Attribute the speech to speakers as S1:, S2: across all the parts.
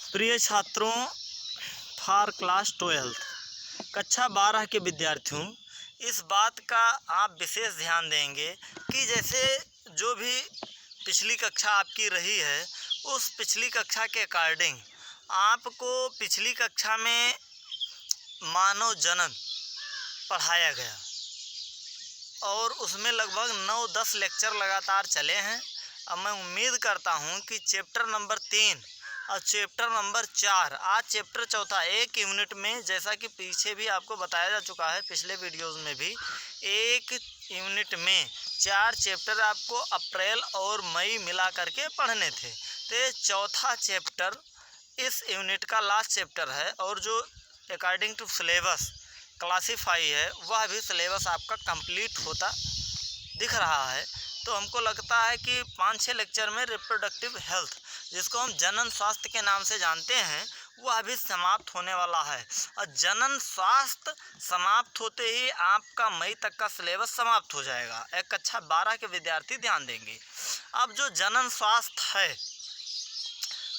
S1: प्रिय छात्रों, for class 12 कक्षा 12 के विद्यार्थियों, इस बात का आप विशेष ध्यान देंगे कि जैसे जो भी पिछली कक्षा आपकी रही है, उस पिछली कक्षा के अकॉर्डिंग आपको पिछली कक्षा में मानव जनन पढ़ाया गया और उसमें लगभग 9-10 लेक्चर लगातार चले हैं। अब मैं उम्मीद करता हूं कि चैप्टर नंबर 3 और चैप्टर नंबर 4, आज चैप्टर चौथा, एक यूनिट में, जैसा कि पीछे भी आपको बताया जा चुका है पिछले वीडियोस में भी, एक यूनिट में 4 चैप्टर आपको अप्रैल और मई मिला करके पढ़ने थे। तो ये चौथा चैप्टर इस यूनिट का लास्ट चैप्टर है और जो अकॉर्डिंग टू सिलेबस क्लासीफाई है, वह भी सिलेबस आपका कंप्लीट होता दिख रहा है। तो हमको लगता है कि 5-6 लेक्चर में रिप्रोडक्टिव हेल्थ, जिसको हम जनन स्वास्थ्य के नाम से जानते हैं, वह भी समाप्त होने वाला है। और जनन स्वास्थ्य समाप्त होते ही आपका मई तक का सिलेबस समाप्त हो जाएगा। एक कक्षा 12 के विद्यार्थी ध्यान देंगे। अब जो जनन स्वास्थ्य है,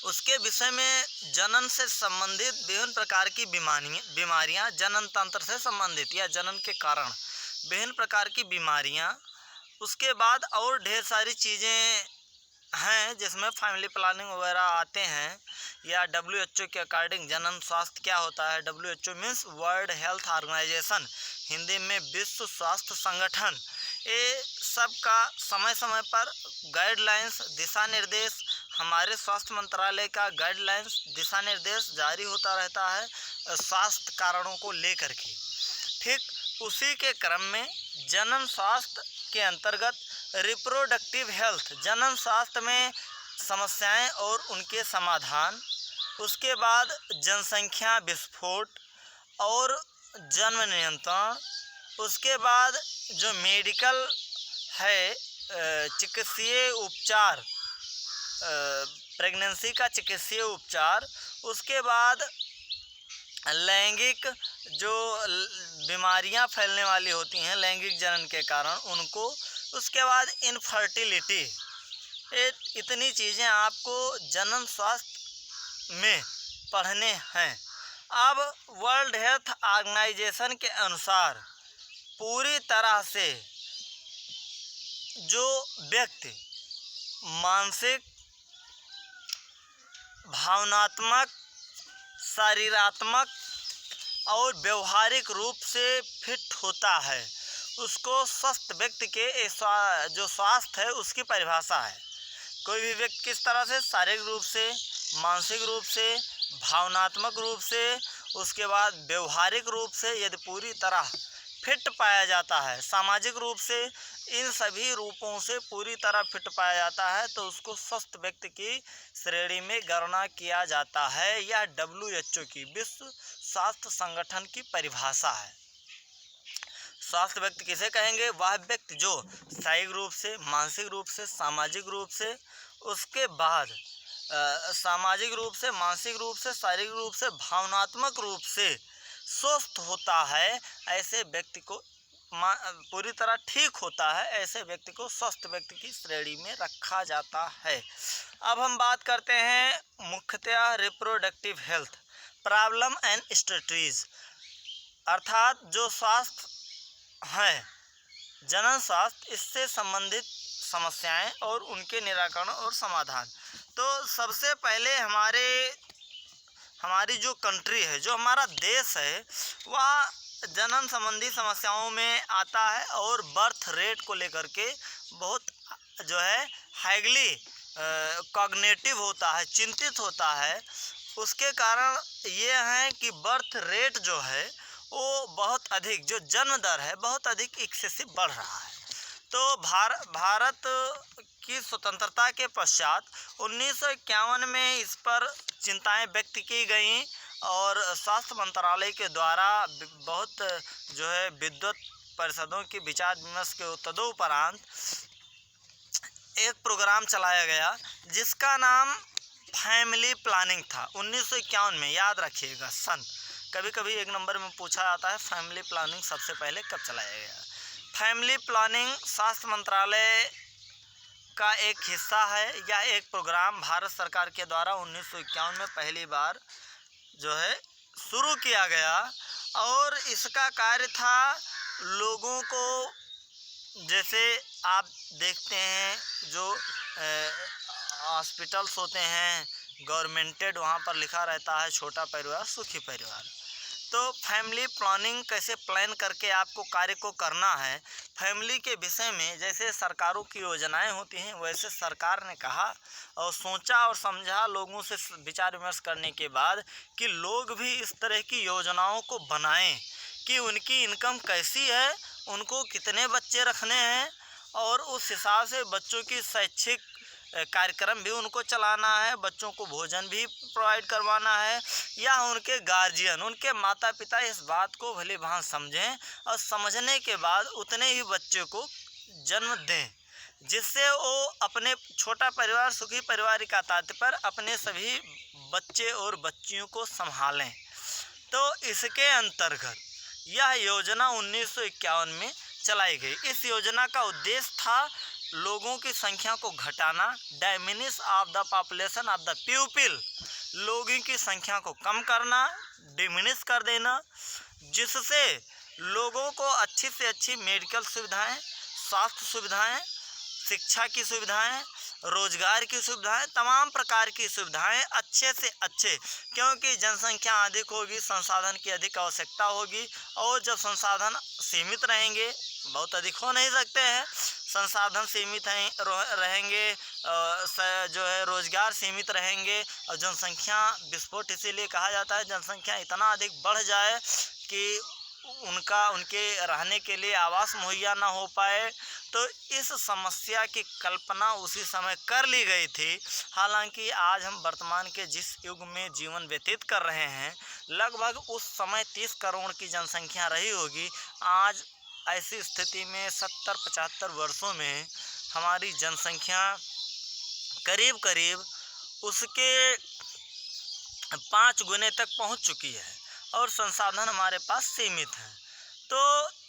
S1: उसके विषय में जनन से संबंधित विभिन्न प्रकार की बीमारियां, जनन तंत्र से संबंधित या जनन के कारण विभिन्न प्रकार की बीमारियां, उसके बाद और ढेर सारी चीज़ें हैं जिसमें फैमिली प्लानिंग वगैरह आते हैं, या WHO के अकॉर्डिंग जनन स्वास्थ्य क्या होता है। WHO means world health organisation, Hindi में विश्व स्वास्थ्य संगठन। ये सब का समय समय पर गाइडलाइंस, दिशा निर्देश, हमारे स्वास्थ्य मंत्रालय का गाइडलाइंस, दिशा निर्देश जारी होता रहता है स्वास्थ्य कारणों को लेकर के। ठीक उसी के क्रम में जनन स्वास्थ्य के अंतर्गत रिप्रोडक्टिव हेल्थ, जनन स्वास्थ्य में समस्याएं और उनके समाधान, उसके बाद जनसंख्या विस्फोट और जन्म नियंत्रण, उसके बाद जो मेडिकल है, चिकित्सीय उपचार, प्रेगनेंसी का चिकित्सीय उपचार, उसके बाद लैंगिक जो बीमारियां फैलने वाली होती हैं लैंगिक जनन के कारण, उनको, उसके बाद इनफर्टिलिटी। इतनी चीज़ें आपको जनन स्वास्थ्य में पढ़ने हैं। अब वर्ल्ड हेल्थ ऑर्गेनाइजेशन के अनुसार पूरी तरह से जो व्यक्ति मानसिक, भावनात्मक, शारीरात्मक और व्यवहारिक रूप से फिट होता है, उसको स्वस्थ व्यक्ति के जो स्वास्थ्य है उसकी परिभाषा है। कोई भी व्यक्ति किस तरह से शारीरिक रूप से, मानसिक रूप से, भावनात्मक रूप से, उसके बाद व्यवहारिक रूप से यदि पूरी तरह फिट पाया जाता है, सामाजिक रूप से, इन सभी रूपों से पूरी तरह फिट पाया जाता है, तो उसको स्वस्थ व्यक्ति की श्रेणी में गणना किया जाता है। यह WHO की, विश्व स्वास्थ्य संगठन की परिभाषा है। स्वास्थ्य व्यक्ति किसे कहेंगे? वह व्यक्ति जो शारीरिक रूप से, मानसिक रूप से, सामाजिक रूप से, उसके बाद सामाजिक रूप से, मानसिक रूप से, शारीरिक रूप से, भावनात्मक रूप से स्वस्थ होता है, ऐसे व्यक्ति को पूरी तरह ठीक होता है, ऐसे व्यक्ति को स्वस्थ व्यक्ति की श्रेणी में रखा जाता है। अब हम बात करते हैं मुख्यतः reproductive health problem and strategies, अर्थात जो स्वास्थ्य है, जनन स्वास्थ्य, इससे संबंधित समस्याएं और उनके निराकरण और समाधान। तो सबसे पहले हमारी जो कंट्री है, जो हमारा देश है, वह जनन संबंधी समस्याओं में आता है और बर्थ रेट को लेकर के बहुत जो है हाईली कॉग्निटिव होता है, चिंतित होता है। उसके कारण ये है कि बर्थ रेट जो है वो बहुत अधिक, जो जन्म दर है बहुत अधिक एक्सेसिव बढ़ रहा है। तो भारत की स्वतंत्रता के पश्चात 1951 में इस पर चिंताएं व्यक्त की गईं और स्वास्थ्य मंत्रालय के द्वारा बहुत जो है विद्वत परिषदों की विचार विमर्श के तदुपरांत एक प्रोग्राम चलाया गया जिसका नाम फैमिली प्लानिंग था। 1951 में, याद रखिएगा सन, कभी कभी एक नंबर में पूछा जाता है फैमिली प्लानिंग सबसे पहले कब चलाया गया। फैमिली प्लानिंग स्वास्थ्य मंत्रालय का एक हिस्सा है। यह एक प्रोग्राम भारत सरकार के द्वारा 1951 में पहली बार जो है शुरू किया गया और इसका कार्य था लोगों को, जैसे आप देखते हैं जो हॉस्पिटल्स होते हैं गवर्नमेंटेड, वहाँ पर लिखा रहता है छोटा परिवार सुखी परिवार। तो फैमिली प्लानिंग कैसे प्लान करके आपको कार्य को करना है, फैमिली के विषय में जैसे सरकारों की योजनाएं होती हैं वैसे सरकार ने कहा और सोचा और समझा लोगों से विचार विमर्श करने के बाद कि लोग भी इस तरह की योजनाओं को बनाएं कि उनकी इनकम कैसी है, उनको कितने बच्चे रखने हैं और उस हिसाब से बच्चों की शैक्षिक कार्यक्रम भी उनको चलाना है, बच्चों को भोजन भी प्रोवाइड करवाना है, या उनके गार्जियन उनके माता पिता इस बात को भली भांति समझें और समझने के बाद उतने ही बच्चे को जन्म दें जिससे वो अपने छोटा परिवार सुखी परिवार का तात्पर्य अपने सभी बच्चे और बच्चियों को संभालें। तो इसके अंतर्गत यह योजना 1951 में चलाई गई। इस योजना का उद्देश्य था लोगों की संख्या को घटाना, diminish of the population of the people, लोगों की संख्या को कम करना, डिमिनिश कर देना, जिससे लोगों को अच्छी से अच्छी मेडिकल सुविधाएं, स्वास्थ्य सुविधाएं, शिक्षा की सुविधाएं, रोजगार की सुविधाएं, तमाम प्रकार की सुविधाएं अच्छे से अच्छे, क्योंकि जनसंख्या अधिक होगी, संसाधन की अधिक आवश्यकता होगी और जब संसाधन सीमित रहेंगे, बहुत अधिक हो नहीं सकते हैं, संसाधन सीमित रहेंगे, जो है रोजगार सीमित रहेंगे और जनसंख्या विस्फोट इसीलिए कहा जाता है, जनसंख्या इतना अधिक बढ़ जाए कि उनके रहने के लिए आवास मुहैया ना हो पाए। तो इस समस्या की कल्पना उसी समय कर ली गई थी। हालांकि आज हम वर्तमान के जिस युग में जीवन व्यतीत कर रहे हैं, लगभग उस समय 30 करोड़ की जनसंख्या रही होगी। आज ऐसी स्थिति में 70-75 वर्षों में हमारी जनसंख्या करीब करीब उसके 5 गुने तक पहुंच चुकी है और संसाधन हमारे पास सीमित हैं। तो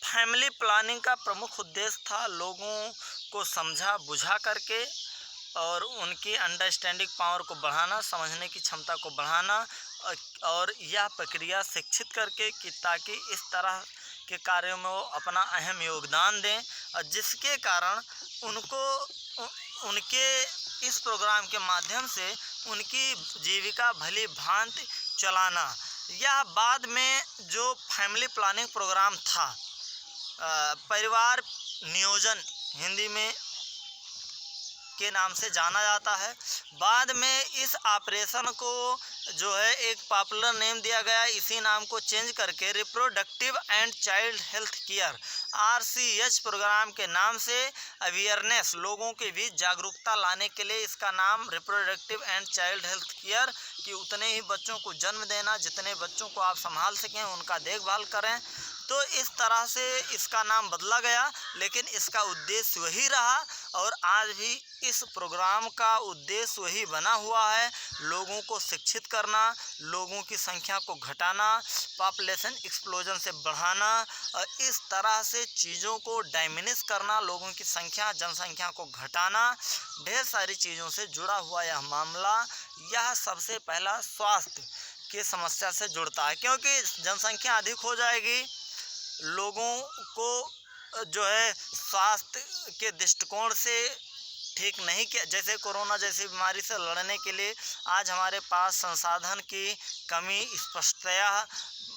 S1: फैमिली प्लानिंग का प्रमुख उद्देश्य था लोगों को समझा बुझा करके और उनकी अंडरस्टैंडिंग पावर को बढ़ाना, समझने की क्षमता को बढ़ाना और यह प्रक्रिया शिक्षित करके कि ताकि इस तरह के कार्यों में वो अपना अहम योगदान दें और जिसके कारण उनके इस प्रोग्राम के माध्यम से उनकी जीविका भली भांति चलाना। यह बाद में जो फैमिली प्लानिंग प्रोग्राम था, परिवार नियोजन हिंदी में के नाम से जाना जाता है, बाद में इस ऑपरेशन को जो है एक पॉपुलर नेम दिया गया, इसी नाम को चेंज करके reproductive and child health care RCH programme के नाम से अवेयरनेस, लोगों के बीच जागरूकता लाने के लिए इसका नाम reproductive and child health care, कि उतने ही बच्चों को जन्म देना जितने बच्चों को आप संभाल सकें, उनका देखभाल करें। तो इस तरह से इसका नाम बदला गया, लेकिन इसका उद्देश्य वही रहा और आज भी इस प्रोग्राम का उद्देश्य वही बना हुआ है, लोगों को शिक्षित करना, लोगों की संख्या को घटाना, पॉपुलेशन एक्सप्लोजन से बढ़ाना और इस तरह से चीज़ों को डायमिनिश करना, लोगों की संख्या जनसंख्या को घटाना, ढेर सारी चीज़ों से जुड़ा हुआ यह मामला। यह सबसे पहला स्वास्थ्य की समस्या से जुड़ता है, क्योंकि जनसंख्या अधिक हो जाएगी, लोगों को जो है स्वास्थ्य के दृष्टिकोण से ठीक नहीं किया, जैसे कोरोना जैसी बीमारी से लड़ने के लिए आज हमारे पास संसाधन की कमी स्पष्टतया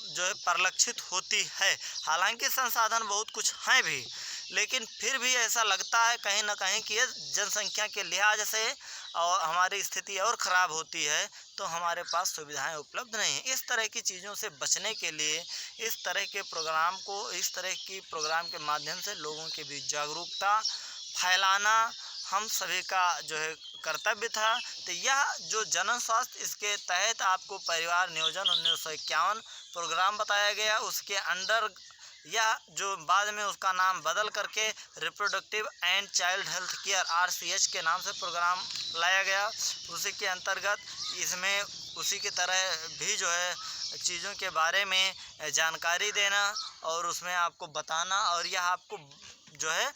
S1: जो है परिलक्षित होती है। हालांकि संसाधन बहुत कुछ हैं भी, लेकिन फिर भी ऐसा लगता है कहीं ना कहीं कि जनसंख्या के लिहाज से और हमारी स्थिति और ख़राब होती है तो हमारे पास सुविधाएं उपलब्ध नहीं हैं। इस तरह की चीज़ों से बचने के लिए इस तरह के प्रोग्राम को, इस तरह की प्रोग्राम के माध्यम से लोगों के बीच जागरूकता फैलाना हम सभी का जो है कर्तव्य था। तो यह जो जन स्वास्थ्य, इसके तहत आपको परिवार नियोजन 1951 प्रोग्राम बताया गया, उसके अंडर यह जो बाद में उसका नाम बदल करके reproductive and child health care RCH के नाम से प्रोग्राम लाया गया। उसी के अंतर्गत इसमें उसी की तरह भी जो है चीज़ों के बारे में जानकारी देना और उसमें आपको बताना और यह आपको जो है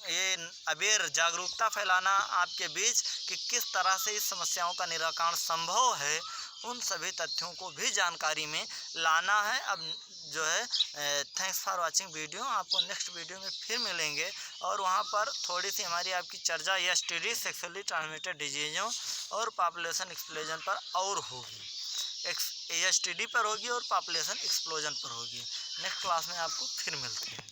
S1: ये अवेयर जागरूकता फैलाना आपके बीच कि किस तरह से इस समस्याओं का निराकरण संभव है, उन सभी तथ्यों को भी जानकारी में लाना है। अब जो है थैंक्स फॉर वाचिंग वीडियो। आपको नेक्स्ट वीडियो में फिर मिलेंगे और वहाँ पर थोड़ी सी हमारी आपकी चर्चा एसटीडी सेक्सुअली ट्रांसमिटेड डिजीज़ों और पॉपुलेशन एक्सप्लोजन पर और होगी। एसटीडी पर होगी और पॉपुलेशन एक्सप्लोजन पर होगी। नेक्स्ट क्लास में आपको फिर मिलते हैं।